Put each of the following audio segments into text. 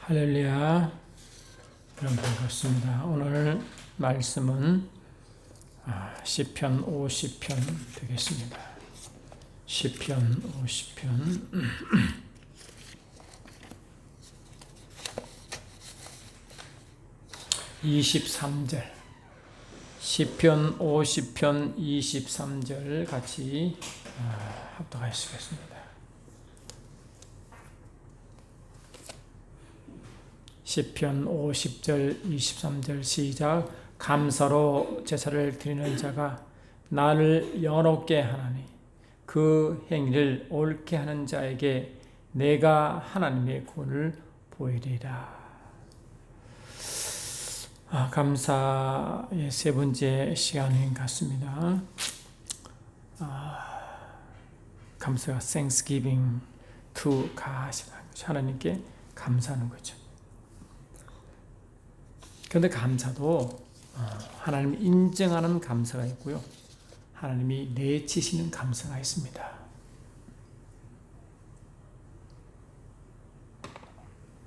할렐루야. 여러분 반갑습니다. 오늘 말씀은 시편 50편 되겠습니다. 시편 50편 23절 시편 50편 23절 같이 합독하시겠습니다. 시편 50절 23절 시작. 감사로 제사를 드리는 자가 나를 영화롭게 하나니 그 행위를 옳게 하는 자에게 내가 하나님의 구원을 보이리라. 감사의 세 번째 시간인 것 같습니다. 감사가 Thanksgiving to God, 하나님께 감사하는 거죠. 그런데 감사도 하나님이 인정하는 감사가 있고요, 하나님이 내치시는 감사가 있습니다.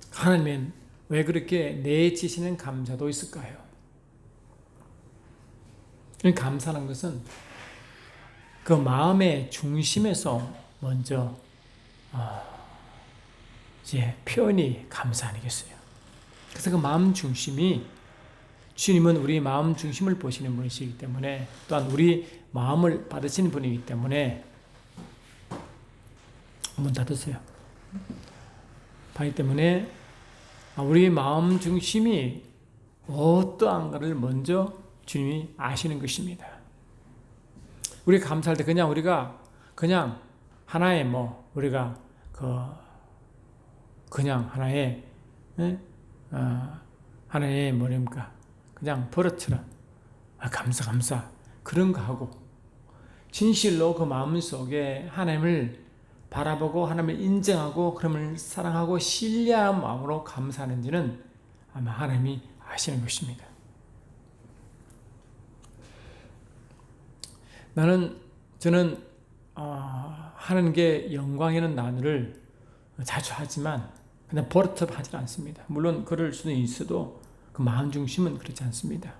하나님은 왜 그렇게 내치시는 감사도 있을까요? 감사하는 것은 그 마음의 중심에서 먼저 이제 표현이 감사 아니겠어요? 그래서 그 마음 중심이, 주님은 우리 마음 중심을 보시는 분이시기 때문에, 또한 우리 마음을 받으시는 분이기 때문에, 한번 닫으세요. 받기 때문에 우리 마음 중심이 어떠한가를 먼저 주님이 아시는 것입니다. 우리 감사할 때 우리가 하나의 우리가 그냥 하나의 하나의 그냥 버릇처럼 감사 그런 거 하고, 진실로 그 마음속에 하나님을 바라보고 하나님을 인정하고 그러면 사랑하고 신뢰하는 마음으로 감사하는지는 아마 하나님이 아시는 것입니다. 저는 하나님께 영광이라는 단어를 자주 하지만 그냥 버릇처럼 하지 않습니다. 물론 그럴 수는 있어도 그 마음 중심은 그렇지 않습니다.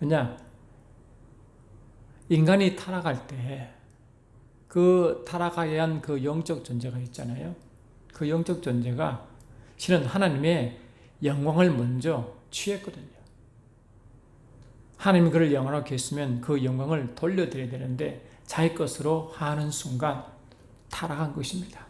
왜냐? 인간이 타락할 때 그 타락에 대한 그 영적 존재가 있잖아요. 그 영적 존재가 실은 하나님의 영광을 먼저 취했거든요. 하나님이 그를 영원하게 했으면 그 영광을 돌려드려야 되는데 자기 것으로 하는 순간 타락한 것입니다.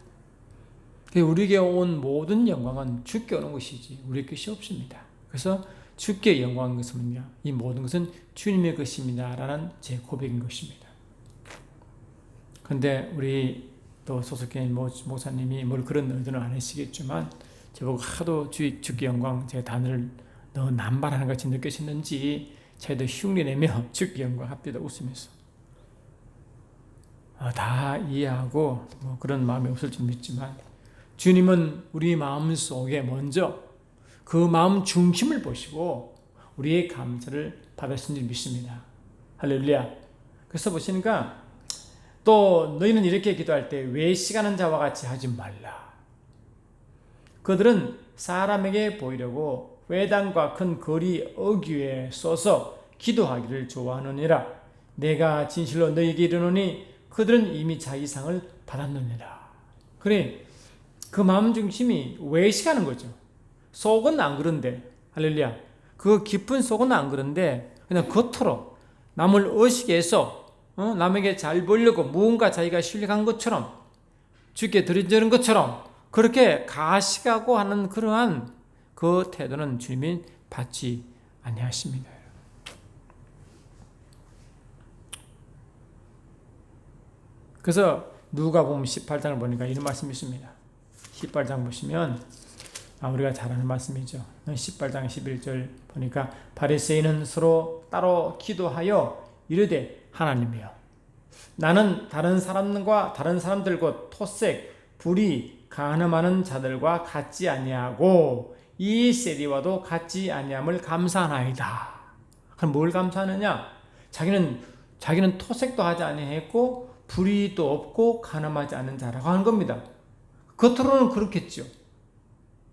우리에게 온 모든 영광은 주께 오는 것이지 우리 것이 없습니다. 그래서 주께 영광인 것은 이 모든 것은 주님의 것입니다 라는 제 고백인 것입니다. 그런데 우리 또 소속교인 목사님이 그런 의도는 안 하시겠지만 저보고 하도 주께 영광 제 단어를 너무 남발하는 같이 느끼셨는지 저희도 흉내내며 주께 영광 합디다 웃으면서 다 이해하고 그런 마음이 없을 줄 믿지만, 주님은 우리 마음 속에 먼저 그 마음 중심을 보시고 우리의 감사를 받으신 줄 믿습니다. 할렐루야. 그래서 보시니까 또 너희는 이렇게 기도할 때 외식하는 자와 같이 하지 말라. 그들은 사람에게 보이려고 회당과 큰 거리 어귀에 서서 기도하기를 좋아하느니라. 내가 진실로 너희에게 이르노니 그들은 이미 자기 상을 받았느니라. 그래, 그 마음 중심이 외식하는 거죠. 속은 안 그런데, 할렐루야, 그 깊은 속은 안 그런데 그냥 겉으로 남을 의식해 해서 남에게 잘 보이려고 무언가 자기가 실력한 것처럼 주께 드리는 것처럼 그렇게 가식하고 하는 그러한 그 태도는 주님이 받지 아니하십니다. 그래서 누가복음 18장을 보니까 이런 말씀이 있습니다. 18장 보시면 우리가 잘 아는 말씀이죠. 18장 11절 보니까 바리새인은 서로 따로 기도하여 이르되 하나님이여, 나는 다른 사람들과 토색, 불의, 간음하는 자들과 같지 아니하고 이 세리와도 같지 아니함을 감사하나이다. 그럼 뭘 감사하느냐? 자기는 토색도 하지 아니했고 불의도 없고 간음하지 않는 자라고 하는 겁니다. 겉으로는 그렇겠죠.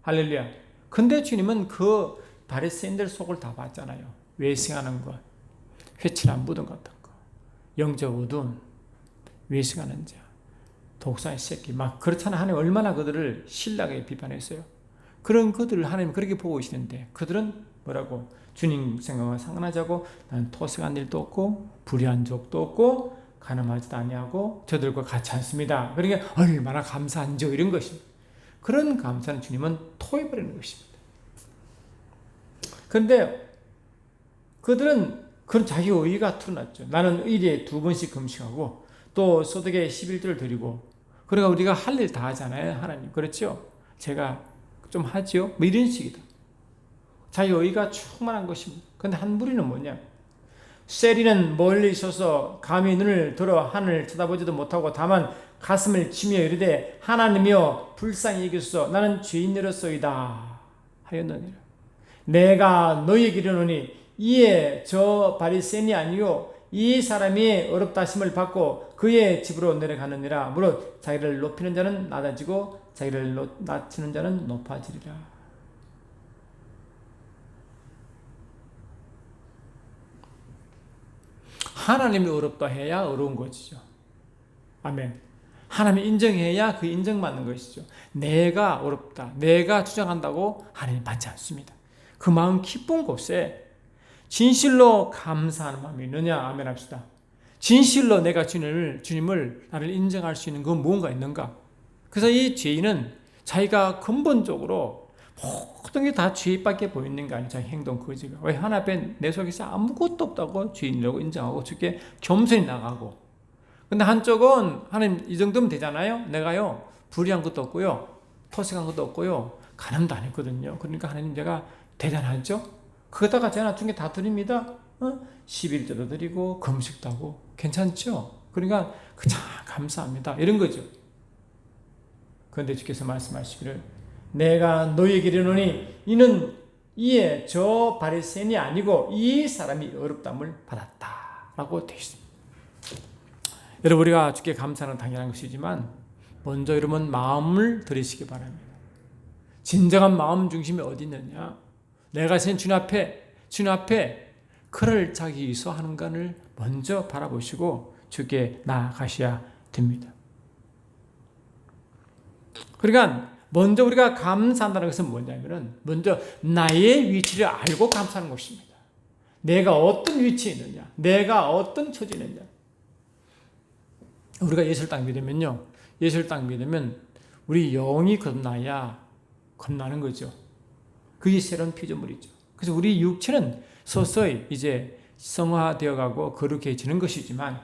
할렐루야. 근데 주님은 그 바리새인들 속을 다 봤잖아요. 외식하는 것, 회칠한 무덤 같은 거, 영적 어두움, 외식하는 자, 독사의 새끼, 막 그렇잖아. 하나님 얼마나 그들을 신랄하게 비판했어요. 그런 그들을 하나님 그렇게 보고 계시는데 그들은 뭐라고? 주님 생각과 상관하자고 나는 토색한 일도 없고 불의한 적도 없고 가늠하지도 아니하고 저들과 같이 않습니다. 그러니까 얼마나 감사한지 이런 것입니다. 그런 감사는 주님은 토해버리는 것입니다. 그런데 그들은 그런 자기 의의가 드러났죠. 나는 일에 2번씩 금식하고 또 소득에 11조를 드리고 그러니까 우리가 할 일 다 하잖아요. 하나님. 그렇죠? 제가 좀 하지요? 뭐 이런 식이다. 자기 의의가 충만한 것입니다. 그런데 한 무리는 뭐냐? 세리는 멀리 있어서 감히 눈을 들어 하늘을 쳐다보지도 못하고 다만 가슴을 치며 이르되 하나님이여 불쌍히 여기소서 나는 죄인이로소이다 하였느니라. 내가 너희에게 이르노니 이에 저 바리새인이 아니요 이 사람이 어렵다 하심을 받고 그의 집으로 내려가느니라. 무릇 자기를 높이는 자는 낮아지고 자기를 낮추는 자는 높아지리라. 하나님이 어렵다 해야 어려운 것이죠. 아멘. 하나님이 인정해야 그 인정받는 것이죠. 내가 어렵다, 내가 주장한다고 하나님 받지 않습니다. 그 마음 기쁜 곳에 진실로 감사하는 마음이 있느냐? 아멘 합시다. 진실로 내가 주님을 나를 인정할 수 있는 건 무언가 있는가? 그래서 이 죄인은 자기가 근본적으로 모든 게 다 죄밖에 보이는 게 아니에요. 자기 행동 거지가. 왜 하나님 앞에 내 속에서 아무것도 없다고 죄인이라고 인정하고 주께 겸손히 나가고. 근데 한쪽은 하나님 이 정도면 되잖아요. 내가요 불의한 것도 없고요, 토색한 것도 없고요, 가늠도 안 했거든요. 그러니까 하나님 제가 대단하죠. 그거다가 제가 나중에 다 드립니다. 11조도 드리고 금식도 하고 괜찮죠. 그러니까 참 감사합니다 이런 거죠. 그런데 주께서 말씀하시기를 내가 너희에게 이르노니 이는 이에 저 바리새인이 아니고 이 사람이 어렵담을 받았다 라고 되어 있습니다. 여러분 우리가 주께 감사는 당연한 것이지만 먼저 여러분 마음을 들이시기 바랍니다. 진정한 마음 중심이 어디 있느냐? 내가 신 주님 앞에 그를 자기 위해서 하는 것을 먼저 바라보시고 주께 나아가셔야 됩니다. 그러니까 먼저 우리가 감사한다는 것은 뭐냐면은 먼저 나의 위치를 알고 감사하는 것입니다. 내가 어떤 위치에 있느냐, 내가 어떤 처지에 있느냐. 우리가 예수를 딱 믿으면요, 예수를 딱 믿으면 우리 영이 겁나야 겁나는 거죠. 그게 새로운 피조물이죠. 그래서 우리 육체는 서서히 이제 성화되어 가고 거룩해지는 것이지만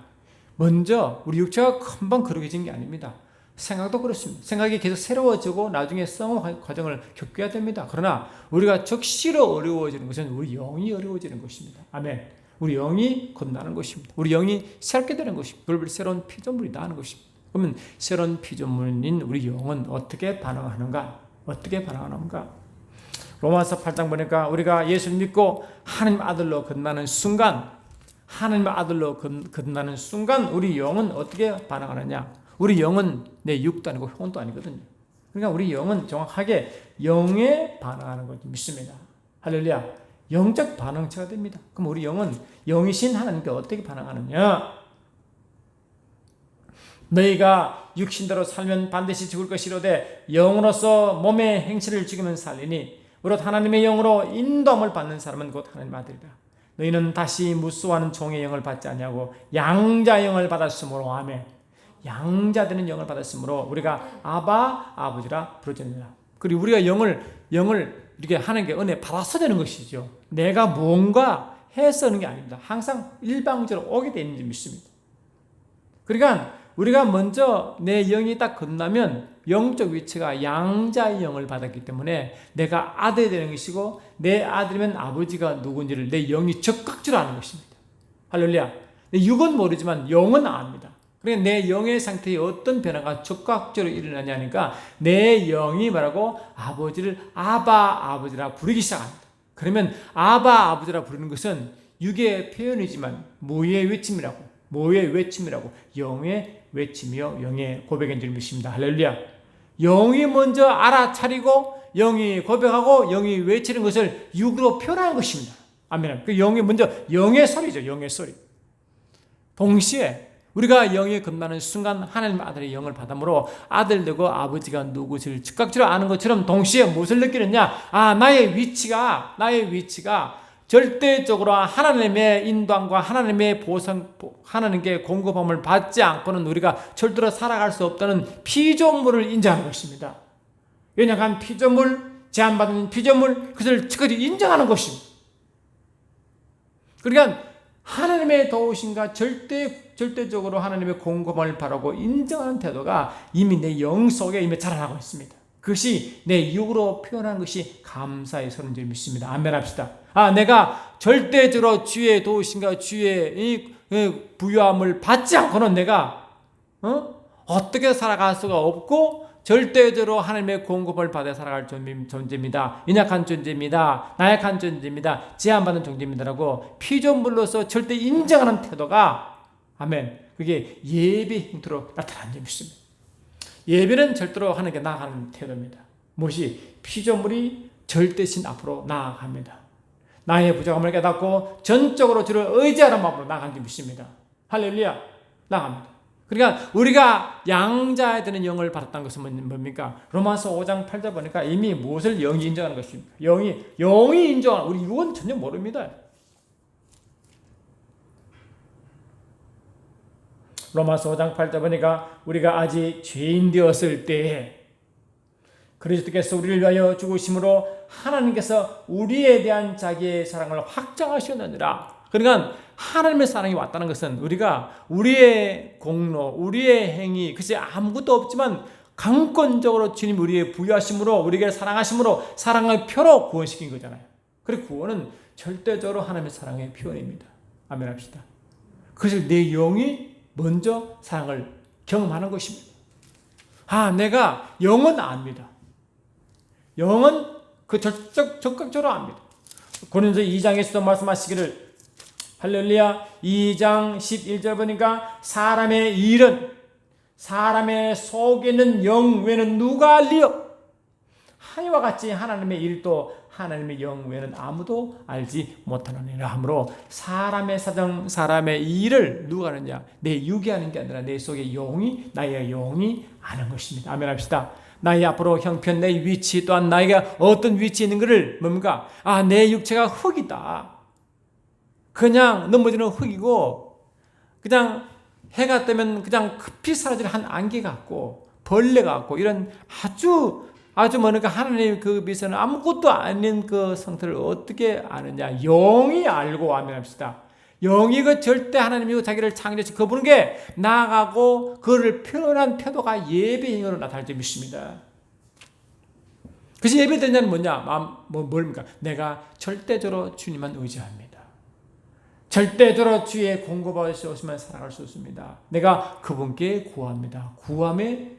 먼저 우리 육체가 금방 거룩해진 게 아닙니다. 생각도 그렇습니다. 생각이 계속 새로워지고 나중에 성화 과정을 겪어야 됩니다. 그러나 우리가 적시로 어려워지는 것은 우리 영이 어려워지는 것입니다. 아멘. 우리 영이 겁나는 것입니다. 우리 영이 새롭게 되는 것입니다. 그걸 새로운 피조물이다 하는 것입니다. 그러면 새로운 피조물인 우리 영은 어떻게 반응하는가? 어떻게 반응하는가? 로마서 8장 보니까 우리가 예수를 믿고 하나님 아들로 거듭나는 순간, 하나님 아들로 거듭나는 순간 우리 영은 어떻게 반응하느냐? 우리 영은 내 육도 아니고 혼도 아니거든요. 그러니까 우리 영은 정확하게 영에 반응하는 것을 믿습니다. 할렐루야. 영적 반응체가 됩니다. 그럼 우리 영은 영이신 하나님께 어떻게 반응하느냐? 너희가 육신대로 살면 반드시 죽을 것이로되 영으로서 몸의 행실을 죽이면 살리니 무릇 하나님의 영으로 인도함을 받는 사람은 곧 하나님 아들이다. 너희는 다시 무수하는 종의 영을 받지 아니하고 양자 영을 받았으므로 아멘. 양자되는 영을 받았으므로 우리가 아바 아버지라 부르짖느니라. 그리고 우리가 영을 이렇게 하는 게 은혜 받아서 되는 것이죠. 내가 뭔가 해서 하는 게 아닙니다. 항상 일방적으로 오게 되는 줄 믿습니다. 그러니까 우리가 먼저 내 영이 딱 건너면 영적 위치가 양자의 영을 받았기 때문에 내가 아들이 되는 것이고 내 아들이면 아버지가 누군지를 내 영이 적각적으로 아는 것입니다. 할렐루야. 내 육은 모르지만 영은 압니다. 그러니까 내 영의 상태에 어떤 변화가 적각적으로 일어나냐니까 내 영이 말하고 아버지를 아바 아버지라 부르기 시작합니다. 그러면 아바 아버지라 부르는 것은 육의 표현이지만 뭐의 외침이라고 영의 외침이요 영의 고백인 줄 믿습니다. 할렐루야. 영이 먼저 알아차리고 영이 고백하고 영이 외치는 것을 육으로 표현하는 것입니다. 아멘. 그 영이 먼저 영의 소리죠. 영의 소리. 동시에 우리가 영이 금나는 순간 하나님 아들의 영을 받음으로 아들 되고 아버지가 누구실 즉각적으로 아는 것처럼 동시에 무엇을 느끼느냐? 나의 위치가 절대적으로 하나님의 인도함과 하나님의 하나님께 공급함을 받지 않고는 우리가 절대로 살아갈 수 없다는 피조물을 인정하는 것입니다. 연약한 피조물, 제한받은 피조물, 그것을 즉각적으로 인정하는 것입니다. 그러니까 하나님의 도우심과 절대적으로 하나님의 공급을 바라고 인정하는 태도가 이미 내 영 속에 이미 자라나고 있습니다. 그것이 내 육으로 표현하는 것이 감사의 서른 줄 믿습니다. 아멘 합시다. 내가 절대적으로 주의 도우심과 주의 부유함을 받지 않고는 내가 어떻게 살아갈 수가 없고 절대적으로 하나님의 공급을 받아 살아갈 존재입니다. 연약한 존재입니다. 나약한 존재입니다. 제한받은 존재입니다라고 피조물로서 절대 인정하는 태도가 아멘. 그게 예배 형태로 나타나는 점 있습니다. 예배는 절대로 하나님께 나아가는 태도입니다. 무엇이 피조물이 절대신 앞으로 나아갑니다. 나의 부족함을 깨닫고 전적으로 주를 의지하는 마음으로 나아가는 점 있습니다. 할렐루야. 나아갑니다. 그러니까 우리가 양자에 드는 영을 받았다는 것은 뭡니까? 로마서 5장 8절 보니까 이미 무엇을 영이 인정하는 것입니까? 영이 인정하는, 우리 육은 전혀 모릅니다. 로마서 5장 8절 보니까 우리가 아직 죄인 되었을 때에 그리스도께서 우리를 위하여 죽으심으로 하나님께서 우리에 대한 자기의 사랑을 확정하셨느니라. 그러니까 하나님의 사랑이 왔다는 것은 우리가 우리의 공로, 우리의 행위, 그것이 아무것도 없지만 강권적으로 주님 우리의 부여하심으로 우리에게 사랑하심으로 사랑의 표로 구원시킨 거잖아요. 그리고 구원은 절대적으로 하나님의 사랑의 표현입니다. 아멘 합시다. 그래서 내 영이 먼저 사랑을 경험하는 것입니다. 내가 영은 압니다. 영은 그 적극적으로 압니다. 고린도서 2장에서도 말씀하시기를 할렐루야 2장 11절 보니까 사람의 일은 사람의 속에 있는 영 외에는 누가 알리요? 하니와 같이 하나님의 일도 하나님의 영 외에는 아무도 알지 못하느니라 하므로 사람의 사정, 사람의 일을 누가 아느냐? 내 육이 아는 게 아니라 내 속의 영이, 나의 영이 아는 것입니다. 아멘 합시다. 나의 앞으로 형편, 내 위치 또한 나에게 어떤 위치에 있는 것을 뭡니까? 내 육체가 흙이다. 그냥 넘어지는 흙이고 그냥 해가 뜨면 그냥 급히 사라질 한 안개 같고 벌레 같고 이런 아주 뭐니까 하나님의 그 빛에는 아무것도 아닌 그 상태를 어떻게 아느냐? 영이 알고 아멘 합시다. 영이 그 절대 하나님이고 자기를 창조해서 그분은 게 나아가고 그를 표현한 태도가 예배 행위로 나타날 줄 믿습니다. 그래서 예배 드리냐는 뭐냐? 뭡니까? 내가 절대적으로 주님만 의지합니다. 절대적으로 주의 공급하시면 살아갈 수 없습니다. 내가 그분께 구합니다. 구함의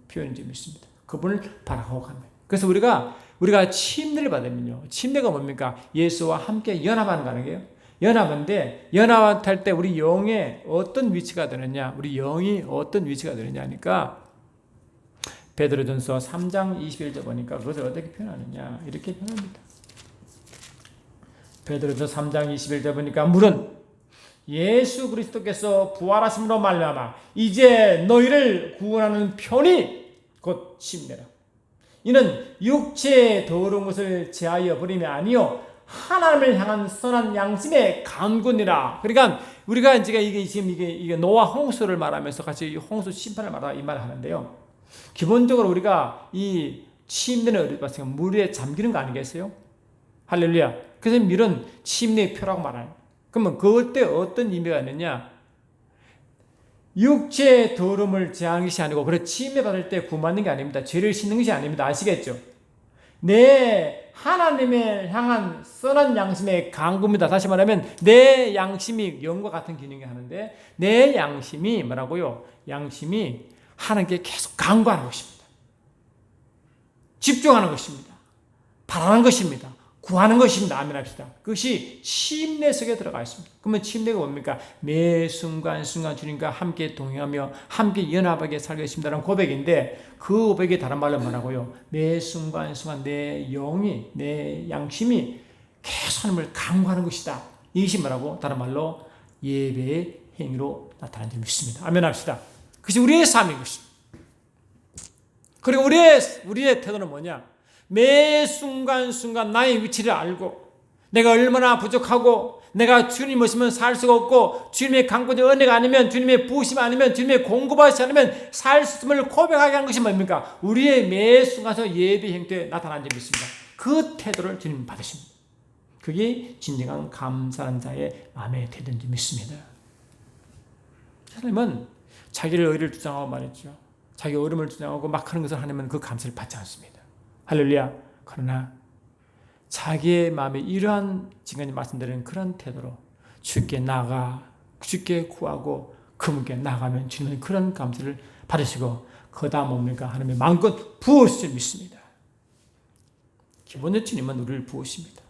표현인지 믿습니다. 그분을 바라고 갑니다. 그래서 우리가 침례를 받으면요. 침례가 뭡니까? 예수와 함께 연합하는 거 아니에요? 연합인데 연합할 때 우리 영에 어떤 위치가 되느냐? 우리 영이 어떤 위치가 되느냐 하니까 베드로전서 3장 21절 보니까 그것을 어떻게 표현하느냐? 이렇게 표현합니다. 베드로전서 3장 21절 보니까 물은 예수 그리스도께서 부활하심으로 말미암아 이제 너희를 구원하는 편이 곧 침례라. 이는 육체의 더러운 것을 제하여 버림이 아니요 하나님을 향한 선한 양심의 강군이라. 그러니까 우리가 이게 지금 이게 노아 홍수를 말하면서 같이 홍수 심판을 말하다 이 말을 하는데요. 기본적으로 우리가 이 침례는 어디 봤어요? 물에 잠기는 거 아니겠어요? 할렐루야. 그래서 밀은 침례의 표라고 말하는. 그러면 그때 어떤 의미가 있느냐? 육체의 더러움을 제하는 것이 아니고 그래 침례 받을 때 구받는 게 아닙니다. 죄를 씻는 것이 아닙니다. 아시겠죠? 내 하나님을 향한 선한 양심의 강구입니다. 다시 말하면 내 양심이 영과 같은 기능을 하는데 내 양심이 뭐라고요? 양심이 하나님께 계속 강구하는 것입니다. 집중하는 것입니다. 바라는 것입니다. 구하는 것입니다. 아멘 합시다. 그것이 침례 속에 들어가 있습니다. 그러면 침례가 뭡니까? 매 순간순간 주님과 함께 동행하며 함께 연합하게 살겠습니다라는 고백인데, 그 고백이 다른 말로 뭐라고요? 매 순간순간 내 영이, 내 양심이 계속 하나님을 강구하는 것이다. 이것이 뭐라고? 다른 말로 예배의 행위로 나타난 줄 믿습니다. 아멘 합시다. 그것이 우리의 삶인 것입니다. 그리고 우리의 태도는 뭐냐? 매 순간순간 나의 위치를 알고, 내가 얼마나 부족하고, 내가 주님 없으면 살 수가 없고, 주님의 강구적 은혜가 아니면, 주님의 부으심 아니면, 주님의 공급하시지 않으면 살 수 없음을 고백하게 하는 것이 뭡니까? 우리의 매 순간에서 예배 행태에 나타난 점이 있습니다. 그 태도를 주님 받으십니다. 그게 진정한 감사하는 자의 마음의 태도인 줄 믿습니다. 하나님은 자기를 의를 주장하고 말했죠. 자기 어려움을 주장하고 막 하는 것을 하나님은 그 감사를 받지 않습니다. 할렐루야. 그러나 자기의 마음에 이러한 지금까지 말씀드린 그런 태도로 주께 나가, 주께 구하고 그분께 나가면 주님은 그런 감사를 받으시고, 그 다음 뭡니까? 하나님의 마음껏 부으실 줄 믿습니다. 기본적으로 주님은 우리를 부으십니다.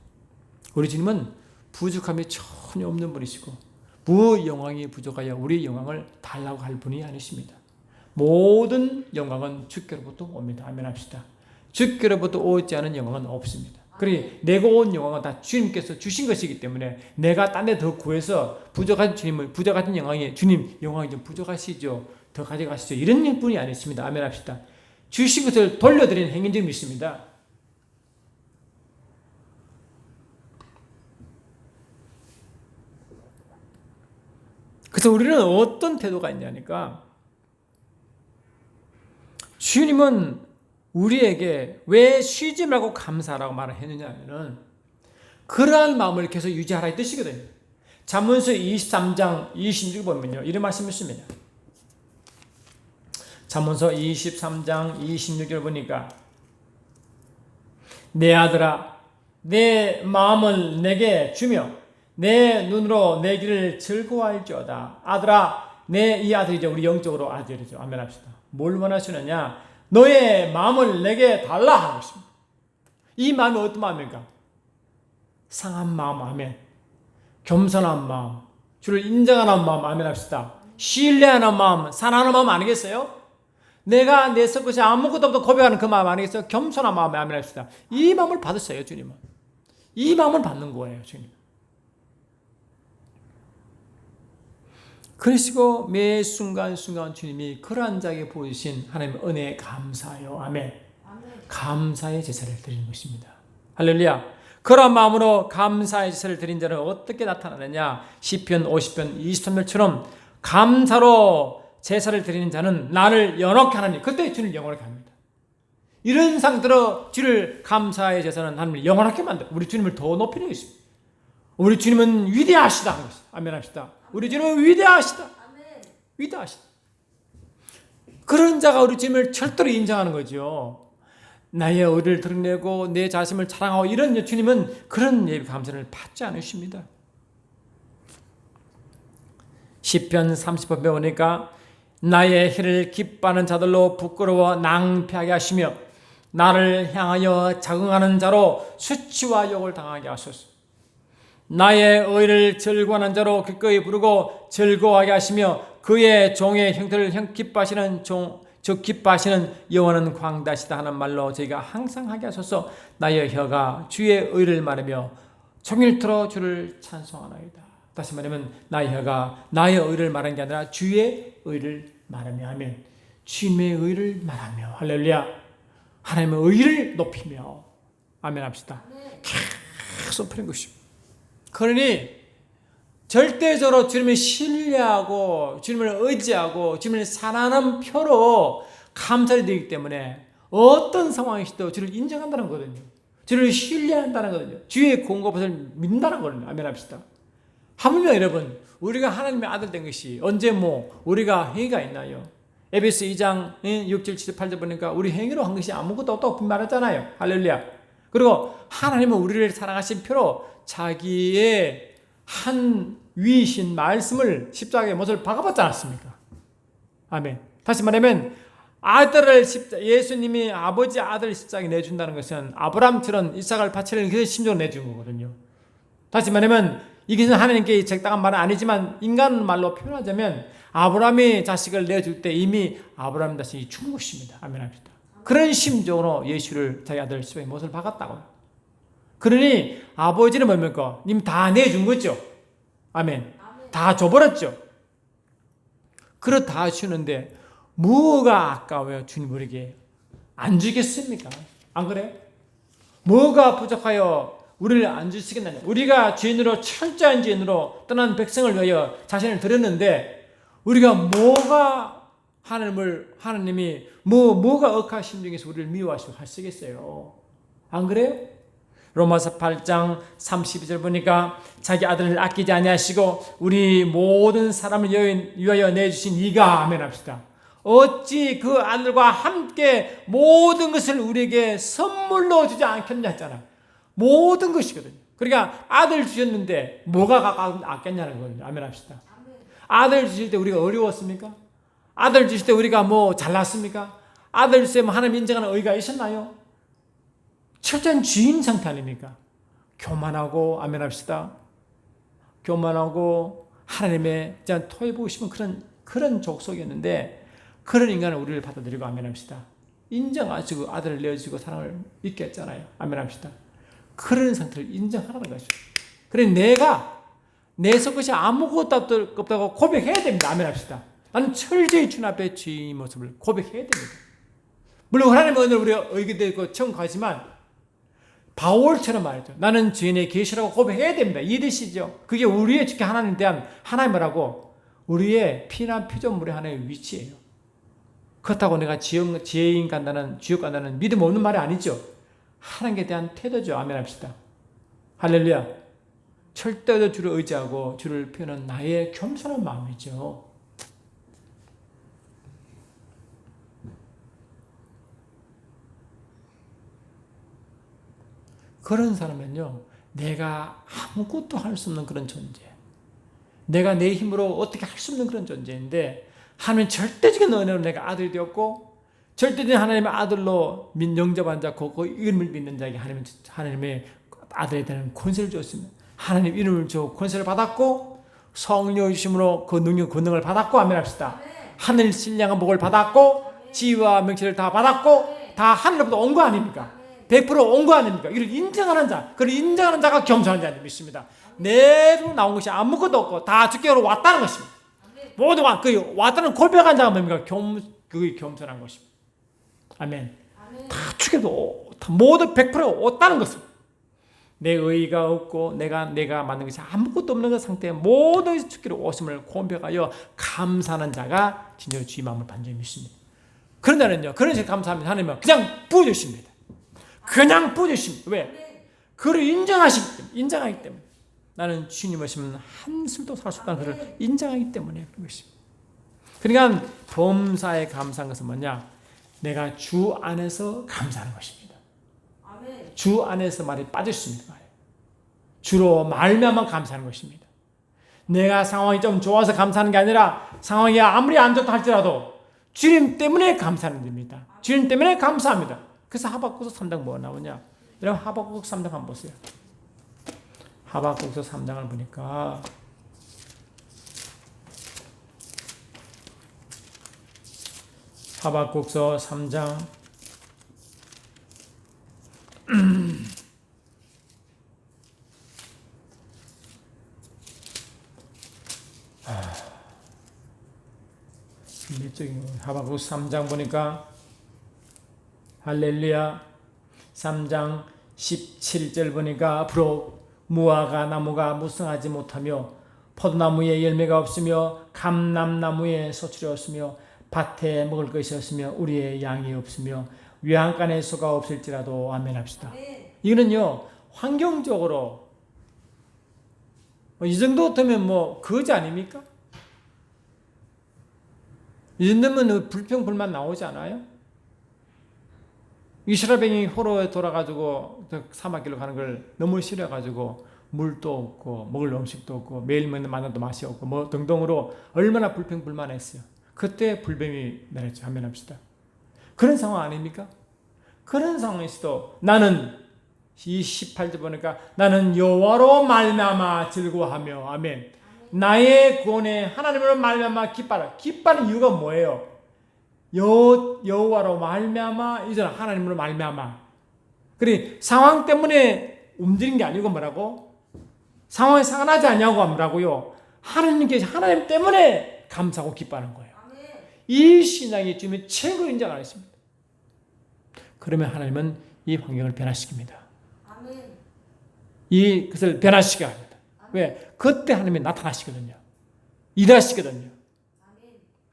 우리 주님은 부족함이 전혀 없는 분이시고, 영광이 부족하여 우리 영광을 달라고 할 분이 아니십니다. 모든 영광은 주께로부터 옵니다. 아멘 합시다. 주께로부터 오지 않은 영광은 없습니다. 그러니 내가 온 영광은 다 주님께서 주신 것이기 때문에, 내가 딴 데 더 구해서 부족한 주님을, 부족한 영광이, 주님 영광이 좀 부족하시죠, 더 가져가시죠, 이런 분이 아니십니다. 아멘 합시다. 주신 것을 돌려드리는 행인 줄 믿습니다. 그래서 우리는 어떤 태도가 있냐니까, 주님은 우리에게 왜 쉬지 말고 감사하라고 말을 했느냐 하면은, 그러한 마음을 계속 유지하라 이 뜻이거든요. 잠언서 23장 26절 보면요, 이런 말씀이 있습니다. 잠언서 23장 26절 보니까, 내 아들아 내 마음을 내게 주며 내 눈으로 내 길을 즐거워할지어다. 아들아, 이 아들이죠. 우리 영적으로 아들이죠. 아멘 합시다. 뭘 원하시느냐? 너의 마음을 내게 달라 하는 것입니다. 이 마음이 어떤 마음입니까? 상한 마음, 아멘. 겸손한 마음, 주를 인정하는 마음, 아멘 합시다. 신뢰하는 마음, 사랑하는 마음 아니겠어요? 내가 내 것이 아무것도 없다 고백하는 그 마음 아니겠어요? 겸손한 마음, 아멘 합시다. 이 마음을 받으세요, 주님은. 이 마음을 받는 거예요, 주님. 그러시고 매 순간순간 주님이 그러한 자에게 보이신 하나님의 은혜에 감사하여, 아멘. 감사의 제사를 드리는 것입니다. 할렐루야. 그런 마음으로 감사의 제사를 드린 자는 어떻게 나타나느냐? 시편 50편 23절처럼 감사로 제사를 드리는 자는 나를 연옥케 하나니, 그때 주를 영원하게 합니다. 이런 상태로 주를 감사의 제사는 하나님을 영원하게 만들어 우리 주님을 더 높이는 것입니다. 우리 주님은 위대하시다 하는 것입니다. 아멘 합시다. 우리 주님은 위대하시다. 위대하시다. 그런 자가 우리 주님을 철저히 인정하는 거죠. 나의 의를 드러내고 내 자신을 자랑하고 이런 주님은 그런 예배 감사를 받지 않으십니다. 시편 30편 배우니까, 나의 해를 기뻐하는 자들로 부끄러워 낭패하게 하시며 나를 향하여 자긍하는 자로 수치와 욕을 당하게 하소서. 나의 의를 즐거워하는 자로 기꺼이 부르고 즐거워하게 하시며 그의 종의 형태를 기뻐하시는 즉 기뻐하시는 여호와는 광대하시다 하는 말로 저희가 항상 하게 하소서. 나의 혀가 주의 의를 말하며 종일토록 주를 찬송하나이다. 다시 말하면 나의 혀가 나의 의를 말하는 게 아니라 주의 의를 말하며 하면, 주님의 의를 말하며, 할렐루야, 하나님의 의를 높이며, 아멘 합시다. 계속 그런 것입니다. 그러니 절대적으로 주님을 신뢰하고 주님을 의지하고 주님을 사랑하는 표로 감사를 드리기 때문에 어떤 상황이시도 주를 인정한다는 거거든요. 주를 신뢰한다는 거거든요. 주의 공급을 믿는다는 거거든요. 아멘 합시다. 하물며 여러분, 우리가 하나님의 아들 된 것이 언제 우리가 행위가 있나요? 에베소 2장 6절 7절 8절 보니까 우리 행위로 한 것이 아무것도 없다고 말했잖아요. 할렐루야. 그리고 하나님은 우리를 사랑하신 표로 자기의 한 위이신 말씀을 십자가의 못을 박아봤지 않았습니까? 아멘. 다시 말하면 아들을 예수님이 아버지 아들 십자가에 내준다는 것은 아브라함처럼 이삭을 바치는 그 심정을 내준 거거든요. 다시 말하면 이것은 하나님께 적당한 말은 아니지만 인간 말로 표현하자면 아브라함이 자식을 내줄 때 이미 아브라함 자식이 죽은 것입니다. 아멘 합시다. 그런 심정으로 예수를 자기 아들 십자가에 못을 박았다고요. 그러니 아버지는 뭡니까? 님 다 내준 거죠. 아멘. 다 줘버렸죠. 그렇다 하시는데 뭐가 아까워요? 주님 우리에게 안 주겠습니까? 안 그래요? 뭐가 부족하여 우리를 안 주시겠느냐? 우리가 죄인으로 철저한 죄인으로 떠난 백성을 위하여 자신을 드렸는데 우리가 뭐가 하나님이 뭐가 억하 심정에서 우리를 미워하시고 하시겠어요? 안 그래요? 로마서 8장 32절 보니까 자기 아들을 아끼지 아니하시고 우리 모든 사람을 위하여 내주신 이가 아멘 합시다. 어찌 그 아들과 함께 모든 것을 우리에게 선물로 주지 않겠냐 했잖아. 모든 것이거든요. 그러니까 아들 주셨는데 뭐가 아꼈냐는 거예요. 아멘 합시다. 아들 주실 때 우리가 어려웠습니까? 아들 주실 때 우리가 뭐 잘났습니까? 아들 주실 때 하나님 인정하는 의의가 있었나요? 철저한 주인 상태 아닙니까? 교만하고 아멘 합시다. 교만하고 하나님의 토해보고 싶은 그런 족속이었는데 그런 인간을 우리를 받아들이고 아멘 합시다. 인정하시고 아들을 내어주시고 사랑을 있게 했잖아요. 아멘 합시다. 그런 상태를 인정하라는 것이죠. 그래 내가 내 속것이 아무것도 없다고 고백해야 됩니다. 아멘 합시다. 나는 철저히 주님 앞에 주의 모습을 고백해야 됩니다. 물론 하나님의 은혜를 우리가 의기되고 청구하지만 바울처럼 말이죠. 나는 주인의 계시라고 고백해야 됩니다. 이해되시죠? 그게 우리의 주께 하나님에 대한 하나님이라고 우리의 피나 피조물의 하나의 위치예요. 그렇다고 내가 지혜인 간다는 지옥 간다는 믿음 없는 말이 아니죠. 하나님께 대한 태도죠. 아멘 합시다. 할렐루야. 절대로 주를 의지하고 주를 표현한 나의 겸손한 마음이죠. 그런 사람은요, 내가 아무것도 할 수 없는 그런 존재. 내가 내 힘으로 어떻게 할 수 없는 그런 존재인데, 하나님은 절대적인 은혜로 내가 아들이 되었고, 절대적인 하나님의 아들로 영접한 자, 그 이름을 믿는 자에게 하나님의 아들이 되는 권세를 줬습니다. 하나님 이름을 줘 권세를 받았고, 성령 주심으로 그 능력, 권능을 받았고, 아멘 합시다. 하늘 신령한 복을 받았고, 지위와 명체를 다 받았고, 다 하늘로부터 온 거 아닙니까? 100%온 거 아닙니까? 이를 인정하는 자, 그를 인정하는 자가 겸손한 자를 믿습니다. 내로 나온 것이 아무것도 없고 다 주께로 왔다는 것입니다. 모두 그 왔다는 고백한 자가 뭡니까? 그게 겸손한 것입니다. 아멘. 다 주께로 모두 100% 왔다는 것입니다. 내 의의가 없고 내가 만든 것이 아무것도 없는 그 상태에 모든 주께로 오심을 고백하여 감사하는 자가 진정 주의 마음을 반전히 믿습니다. 그런 자는요, 그런 식으로 감사하면 하나님은 그냥 부어주십니다. 그냥 부어주십니다. 왜? 그를 인정하기 때문에. 나는 주님 없이는 한숨도 살 수 없다는 것을 인정하기 때문에 그런 것입니다. 그러니까 범사에 감사한 것은 뭐냐? 내가 주 안에서 감사하는 것입니다. 주 안에서 말이 빠질 수 있는 거예요. 주로 말미암아 감사하는 것입니다. 내가 상황이 좀 좋아서 감사하는 게 아니라 상황이 아무리 안 좋다 할지라도 주님 때문에 감사하는 겁니다. 주님 때문에 감사합니다. 그래서 하박국서 3장 뭐가 나오냐? 여러분 하박국서 3장 한번 보세요. 하박국서 3장을 보니까 하박국서 3장 '하박국서 3장 보니까 할렐루야 3장 17절 보니까 앞으로 무화과 나무가 무성하지 못하며 포도나무에 열매가 없으며 감람나무에 소출이 없으며 밭에 먹을 것이 없으며 우리의 양이 없으며 외양간에 소가 없을지라도 아멘 합시다. 이거는요 환경적으로 이 정도 되면 거지 아닙니까? 이 정도면 불평불만 나오지 않아요? 이스라엘 백성이 호로에 돌아가지고 사막길로 가는 걸 너무 싫어가지고 물도 없고 먹을 음식도 없고 매일 먹는 만나도 맛이 없고 등등으로 얼마나 불평불만했어요. 그때 불뱀이 내렸죠. 아멘 합시다. 그런 상황 아닙니까? 그런 상황에서도 나는 이 18절 보니까 나는 여호와로 말미암아 즐거워하며 아멘. 나의 구원에 하나님으로 말미암아 기뻐라. 기뻐하는 이유가 뭐예요? 여호와로 말미암아 이제는 하나님으로 말미암아. 그래 상황 때문에 움직이는 게 아니고 뭐라고? 상황이 상하지 않냐고 뭐라고요? 하나님 때문에 감사하고 기뻐하는 거예요. 이 신앙이 주님의 최고 인정 안 했습니다. 그러면 하나님은 이 환경을 변화시킵니다. 이것을 변화시켜야 합니다. 왜? 그때 하나님이 나타나시거든요. 일하시거든요.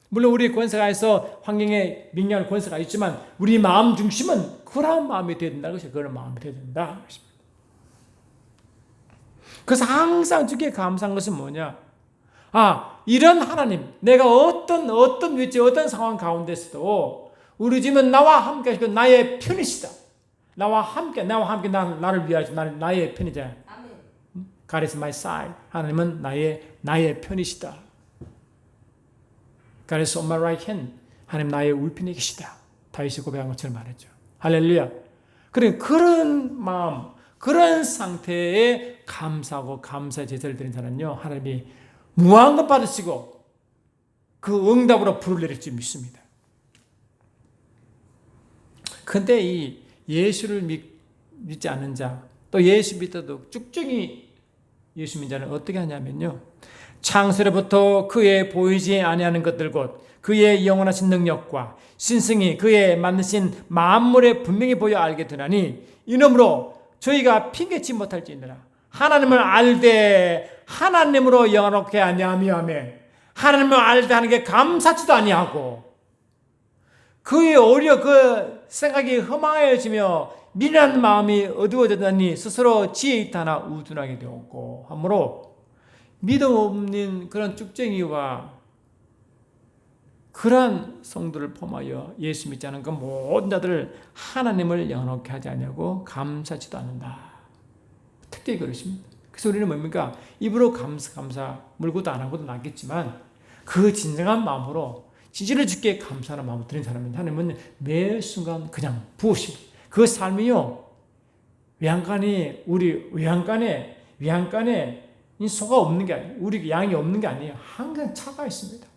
물론 우리 권세가 있어 환경에 명령할 권세가 있지만 우리 마음 중심은 그런 마음이 되어야 된다는 것이 그런 마음이 되어야 된다는 것입니다. 그래서 항상 주께 감사한 것은 뭐냐? 이런 하나님, 내가 어떤 위치, 어떤 상황 가운데서도 우리 집은 나와 함께 하시고 나의 편이시다. 나와 함께 나를 위하여 나의 편이자. God is my side. 하나님은 나의 편이시다. God is on my right hand. 하나님 나의 우편에 계시다. 다윗이 고백한 것처럼 말했죠. 할렐루야. 그런 마음, 그런 상태에 감사하고 감사의 제사를 드린 자는요, 하나님이 무한 것 받으시고 그 응답으로 불을 내릴 줄 믿습니다. 근데 이 예수를 믿지 않는 자, 또 예수 믿어도 쭉쭉이 예수 믿는 자는 어떻게 하냐면요, 창세로부터 그의 보이지 아니하는 것들 곧 그의 영원하신 능력과 신성이 그의 만드신 만물에 분명히 보여 알게 되나니 이러므로 저희가 핑계치 못할지니라. 하나님을 알되 하나님으로 영원하게 아니하며 하나님을 알되 하는 게 감사치도 아니하고 그의 오히려 그 생각이 허망해지며 미련한 마음이 어두워졌다니 스스로 지혜 있다나 우둔하게 되었고 하므로 믿음 없는 그런 쭉쟁이와 그러한 성도를 포함하여 예수 믿지 않은 그 모든 자들을 하나님을 영원하게 하지 않냐고 감사치도 않는다. 특별히 그러십니다. 그래서 우리는 뭡니까? 입으로 감사 물고도 안 하고도 낫겠지만 그 진정한 마음으로 진실을 주께 감사하는 마음을 드린 사람은 하나님은 매 순간 그냥 부으십니다. 그 삶이요, 외양간에 소가 없는 게 아니에요. 우리 양이 없는 게 아니에요. 항상 차가 있습니다.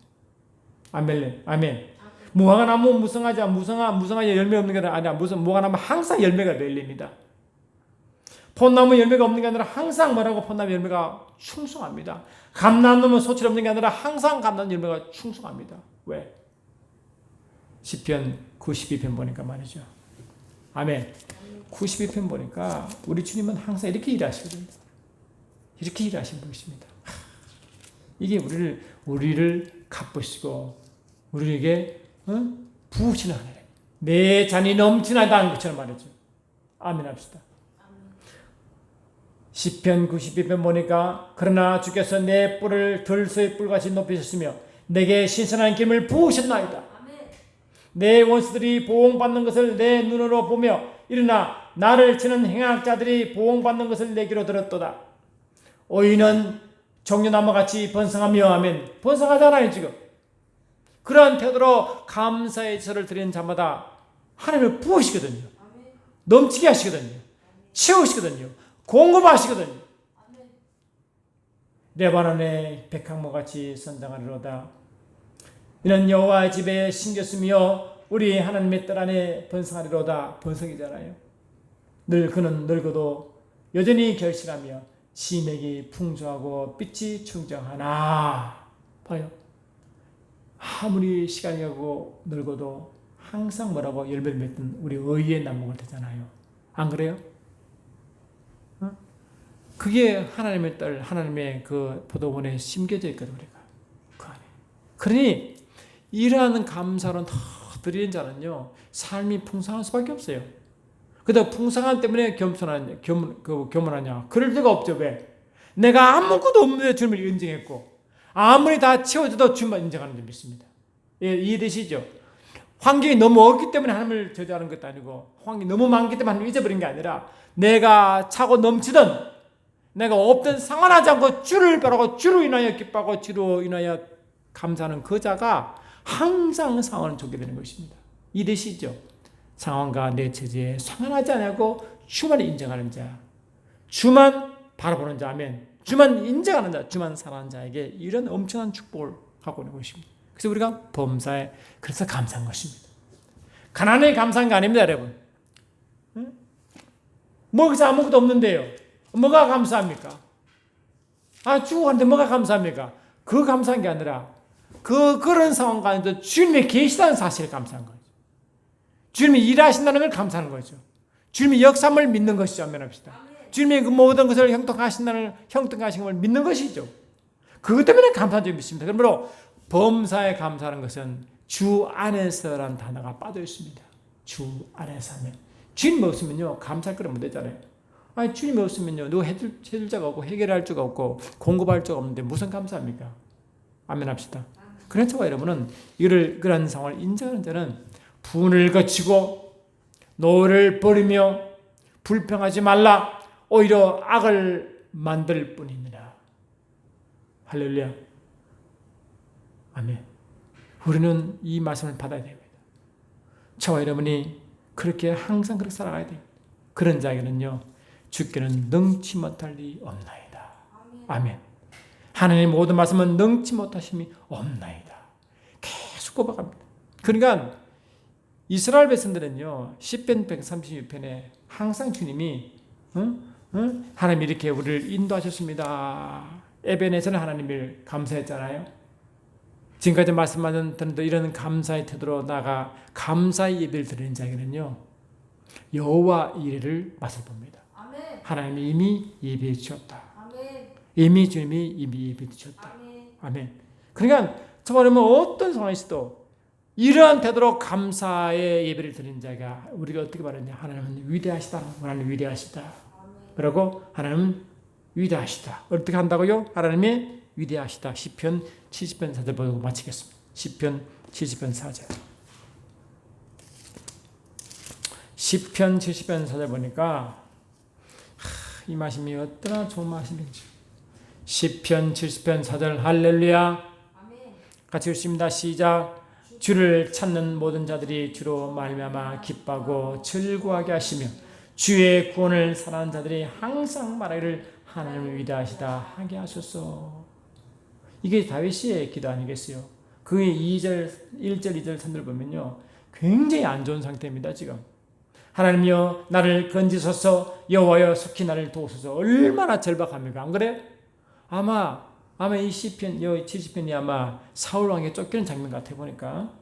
아멘. 무화과나무 무성하지 열매 없는 게 아니라 무화과나무 항상 열매가 열립니다. 폰나무 열매가 없는 게 아니라 항상 폰나무 열매가 충성합니다. 감람나무 소출 없는 게 아니라 항상 감람 열매가 충성합니다. 왜? 시편 92편 보니까 말이죠. 아멘. 92편 보니까 우리 주님은 항상 이렇게 일하시거든요. 이렇게 일하시는 분이십니다. 이게 우리를 갚으시고 우리에게 부으시는 하나님. 내 잔이 넘치나다는 것처럼 말이죠. 아멘 합시다. 시편 92편 보니까 그러나 주께서 내 뿔을 들소의 뿔같이 높이셨으며 내게 신선한 기름을 부으셨나이다. 내 원수들이 보응받는 것을 내 눈으로 보며 일어나 나를 치는 행악자들이 보응받는 것을 내기로 들었도다. 의인은 종려나무같이 번성하며 아멘. 번성하잖아요 지금. 그러한 태도로 감사의 절을 드리는 자마다 하나님을 부으시거든요. 넘치게 하시거든요. 채우시거든요. 공급하시거든요. 레바논의 백향목같이 선장하리로다. 이는 여호와의 집에 심겼으며 우리 하나님의 뜰 안에 번성하리로다. 번성이잖아요. 그는 늙어도 여전히 결실하며 심액이 풍성하고 빛이 충정하나. 봐요. 아무리 시간이 가고 늙어도 항상 열매를 맺던 우리 의의 나무가 되잖아요. 안 그래요? 그게 하나님의 딸, 하나님의 그 포도원에 심겨져 있거든, 우리가. 그 안에. 그러니, 이러한 감사로 더 드리는 자는요, 삶이 풍성할 수밖에 없어요. 그러다 풍성함 때문에 교만하냐? 그럴 리가 없죠, 왜? 내가 아무것도 없는데 주님을 인정했고, 아무리 다 채워줘도 주님만 인정하는 줄 믿습니다. 예, 이해되시죠? 환경이 너무 없기 때문에 하나님을 저주하는 것도 아니고, 환경이 너무 많기 때문에 하나님을 잊어버린 게 아니라, 내가 차고 넘치던, 내가 없던 상관하지 않고 주를 바라고 주로 인하여 기뻐하고 주로 인하여 감사하는 그 자가 항상 상황을 좋게 되는 것입니다. 이 뜻이죠. 상황과 내 처지에 상관하지 않고 주만 인정하는 자, 주만 바라보는 자, 아멘. 주만 인정하는 자, 주만 사랑하는 자에게 이런 엄청난 축복을 갖고 있는 것입니다. 그래서 우리가 범사에 그래서 감사한 것입니다. 가난에 감사한 게 아닙니다, 여러분. 먹어서 아무것도 없는데요. 뭐가 감사합니까? 죽어가는데 뭐가 감사합니까? 그 감사한 게 아니라 그런 상황 가운데 주님이 계시다는 사실에 감사한 거죠. 주님이 일하신다는 걸 감사하는 거죠. 주님이 역사함을 믿는 것이죠. 아멘합시다. 주님이 그 모든 것을 형통하신 걸 믿는 것이죠. 그것 때문에 감사한 점이 있습니다. 그러므로 범사에 감사하는 것은 주 안에서라는 단어가 빠져 있습니다. 주 안에서 하면. 주님 없으면요, 감사할 거는 못 되잖아요. 주님이 없으면요, 누가 해줄 자가 없고, 해결할 자가 없고, 공급할 자가 없는데 무슨 감사합니까? 아멘합시다. 그래서 여러분은 그런 상황을 인정하는 자는 분을 거치고, 노를 버리며, 불평하지 말라, 오히려 악을 만들 뿐이니라. 할렐루야. 아멘. 우리는 이 말씀을 받아야 됩니다. 저와 여러분이 그렇게 항상 그렇게 살아가야 됩니다. 그런 자에게는요, 주께는 능치 못할 리 없나이다. 아멘. 하나님의 모든 말씀은 능치 못하심이 없나이다. 계속 꼽아갑니다. 그러니까 이스라엘 백성들은요, 시편 136편에 항상 주님이 하나님이 이렇게 우리를 인도하셨습니다. 에벤에서는 하나님을 감사했잖아요. 지금까지 말씀하신 이런 감사의 태도로 나가 감사의 예배를 드리는 자에게는요, 여호와 이레를 맛을 봅니다. 아멘. 하나님이 이미 예배해 주셨다. 아멘. 이미 주님이 예배해 주셨다. 아멘. 아멘. 그러니까 정말로 어떤 상황에서도 이러한 태도로 감사의 예배를 드리는 자가 우리가 어떻게 말하냐? 하나님은 위대하시다. 하나님 위대하시다. 아멘. 그리고 하나님은 위대하시다. 어떻게 한다고요? 하나님이 위대하시다. 시편 70편 4절 보고 마치겠습니다. 시편 70편 4절. 시편 70편 4절 보니까 이 말씀이 어떠나 좋은 말씀인지. 시편 70편 4절 할렐루야. 같이 읽습니다. 시작. 주를 찾는 모든 자들이 주로 말미암아 기뻐하고 즐거워하게 하시며 주의 구원을 사랑하는 자들이 항상 말하기를 하나님을 위대하시다 하게 하소서. 이게 다윗의 기도 아니겠어요? 그의 2절, 1절, 2절, 3절 보면요, 굉장히 안 좋은 상태입니다. 지금 하나님이여 나를 건지소서, 여호와여 속히 나를 도우소서. 얼마나 절박합니까? 안 그래? 아마 이 시편, 70편이 아마 사울 왕에 쫓기는 장면 같아 보니까.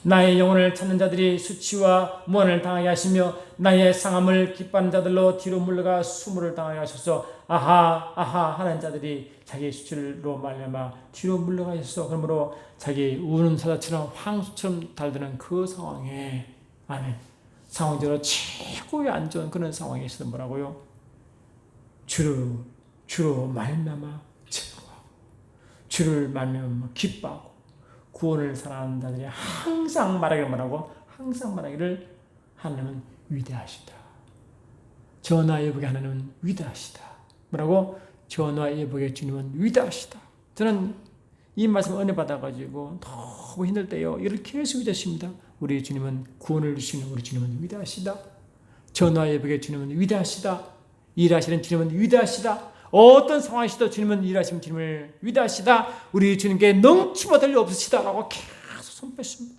나의 영혼을 찾는 자들이 수치와 무한을 당하게 하시며 나의 상함을 기뻐하는 자들로 뒤로 물러가 수모를 당하게 하셔서 아하 하는 자들이 자기의 수치로 말미암아 뒤로 물러가셔서 그러므로 자기 우는 사자처럼 황수처럼 달드는 그 상황에 아멘. 상황적으로 최고의 안 좋은 그런 상황에 있어서 뭐라고요? 주로 말미암아 즐거워하고 주를 말미암아 기뻐하고 구원을 사랑하는 자들이 항상 말하기를 뭐라고? 항상 말하기를 하나님은 위대하시다. 전하 예복의 하나님은 위대하시다. 뭐라고? 전하 예복의 주님은 위대하시다. 저는 이 말씀 은혜 받아가지고 너무 힘들 때요, 이렇게 해서 위대하십니다. 우리 주님은 구원을 주시는 우리 주님은 위대하시다. 전하 예복의 주님은 위대하시다. 일하시는 주님은 위대하시다. 어떤 상황이시도 주님은 일하시는 주님을 위대하시다. 우리 주님께 능치 못할 일 없으시다라고 계속 선포했습니다.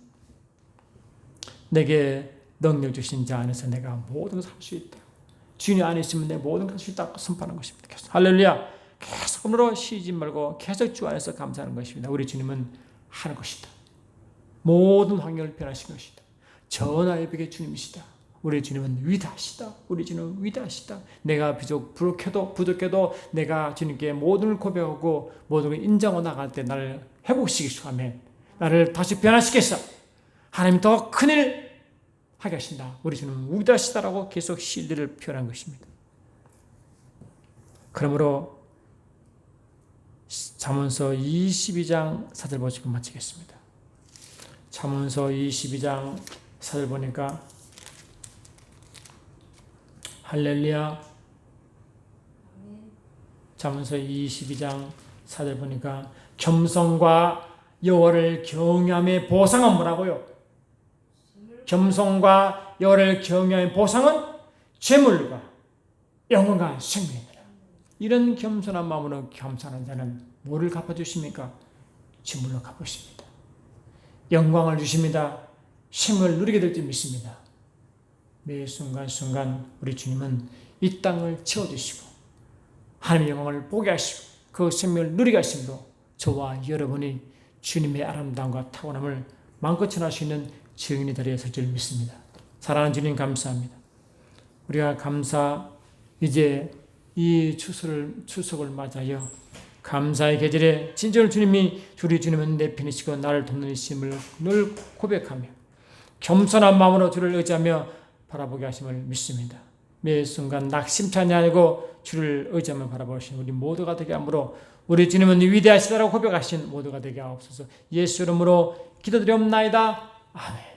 내게 능력 주신 자 안에서 내가 모든 것을 할 수 있다. 주님 안에 있으면 내 모든 것을 할 수 있다고 선포하는 것입니다. 계속. 할렐루야. 계속으로 쉬지 말고 계속 주 안에서 감사하는 것입니다. 우리 주님은 하는 것이다. 모든 환경을 변하신 것이다. 전하 예복의 주님이시다. 우리 주님은 위대하시다. 우리 주님은 위대하시다. 내가 비록 부족해도 내가 주님께 모든 걸 고백하고 모든 걸 인정하고 나갈 때 나를 회복시키시고 하면 나를 다시 변화시켜서 하나님 더 큰일 하게 하신다. 우리 주님은 위대하시다라고 계속 신뢰를 표현한 것입니다. 그러므로 잠언서 22장 4절 보시고 마치겠습니다. 잠언서 22장 4절 보니까 할렐루야. 잠언서 22장 4절 보니까 겸손과 여호와를 경외함의 보상은 뭐라고요? 겸손과 여호와를 경외함의 보상은 재물과 영원한 생명이라. 이런 겸손한 마음으로 겸손한 자는 뭐를 갚아주십니까? 재물로 갚으십니다. 영광을 주십니다. 생명을 누리게 될 줄 믿습니다. 매 순간순간 우리 주님은 이 땅을 채워주시고 하나님의 영광을 보게 하시고 그 생명을 누리게 하심으로 저와 여러분이 주님의 아름다움과 탁월함을 마음껏 전할 수 있는 증인의 자리에 설 줄 믿습니다. 사랑하는 주님 감사합니다. 우리가 이제 이 추석을 맞아요. 감사의 계절에 진정으로 우리 주님은 내 편이시고 나를 돕는 이심을 늘 고백하며 겸손한 마음으로 주를 의지하며 바라보게 하심을 믿습니다. 매 순간 낙심찬이 아니고 주를 의지하며 바라보시는 우리 모두가 되게 함으로 우리 주님은 위대하시다라고 고백하신 모두가 되게 하옵소서. 예수 이름으로 기도드리옵나이다. 아멘.